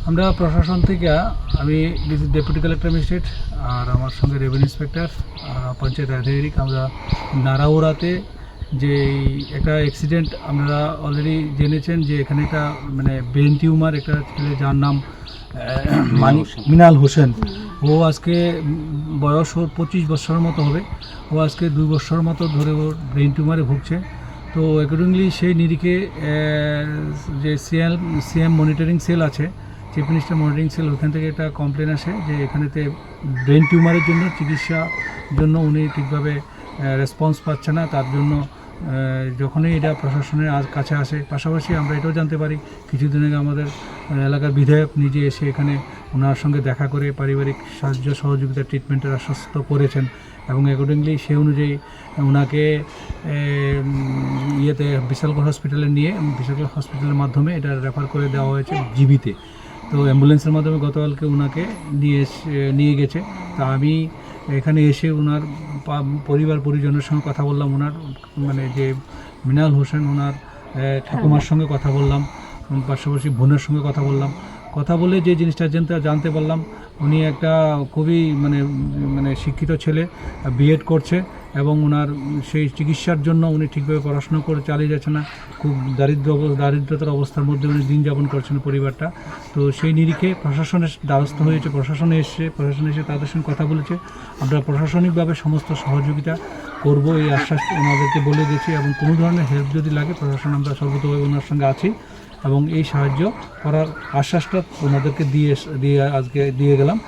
আমরা প্রশাসন থেকে আমি ডেপুটি কালেক্টর ম্যাজিস্ট্রেট আর আমার সঙ্গে রেভিনিউ ইন্সপেক্টর পঞ্চায়েত আধিকারিক আমরা নারাউড়াতে যে একটা অ্যাক্সিডেন্ট আপনারা অলরেডি জেনেছেন যে এখানে একটা মানে ব্রেন টিউমার একটা ছেলে যার নাম মিনাল হোসেন। ও আজকে বয়স ওর 25 বছরের মতো হবে। ও আজকে 2 বছর মতো ধরে ওর ব্রেন টিউমারে ভুগছে। তো অ্যাকর্ডিংলি সেই নিরিখে যে সিএম মনিটরিং সেল আছে, চিফ মিনিস্টার মনিটরিং সেল, ওখান থেকে একটা কমপ্লেন আসে যে এখানেতে ব্রেন টিউমারের জন্য চিকিৎসার জন্য উনি ঠিকভাবে রেসপন্স পাচ্ছে না। তার জন্য যখনই এটা প্রশাসনের কাছে আসে, পাশাপাশি আমরা এটাও জানতে পারি কিছুদিন আগে আমাদের এলাকার বিধায়ক নিজে এসে এখানে ওনার সঙ্গে দেখা করে পারিবারিক সাহায্য সহযোগিতা ট্রিটমেন্টের আশ্বস্ত করেছেন এবং অ্যাকর্ডিংলি সেই অনুযায়ী ওনাকে বিশালগড় হসপিটালে নিয়ে বিশালগড় হসপিটালের মাধ্যমে এটা রেফার করে দেওয়া হয়েছে জিবিতে। তো অ্যাম্বুলেন্সের মাধ্যমে গতকালকে ওনাকে নিয়ে গেছে। তা আমি এখানে এসে ওনার পরিবার পরিজনের সঙ্গে কথা বললাম, ওনার মানে যে মিনাল হোসেন ওনার ঠাকুমার সঙ্গে কথা বললাম, পাশাপাশি বোনের সঙ্গে কথা বললাম। কথা বলে যে জিনিসটা জানতে পারলাম উনি একটা খুবই মানে শিক্ষিত ছেলে, বিএড করছে এবং ওনার সেই চিকিৎসার জন্য উনি ঠিকভাবে পড়াশোনা করে চালিয়ে যাচ্ছে না, খুব দারিদ্রতার অবস্থার মধ্যে উনি দিন যাপন করছেন পরিবারটা। তো সেই নিরিখে প্রশাসনের দ্বারস্থ হয়েছে, প্রশাসন এসে তাদের সঙ্গে কথা বলেছে। আমরা প্রশাসনিকভাবে সমস্ত সহযোগিতা করব এই আশ্বাস ওনাদেরকে বলে গেছি এবং কোনো ধরনের হেল্প যদি লাগে প্রশাসন আমরা সর্বতভাবে ওনার সঙ্গে আছি এবং এই সাহায্য করার আশ্বাসটা ওনাদেরকে দিয়ে আজকে দিয়ে গেলাম।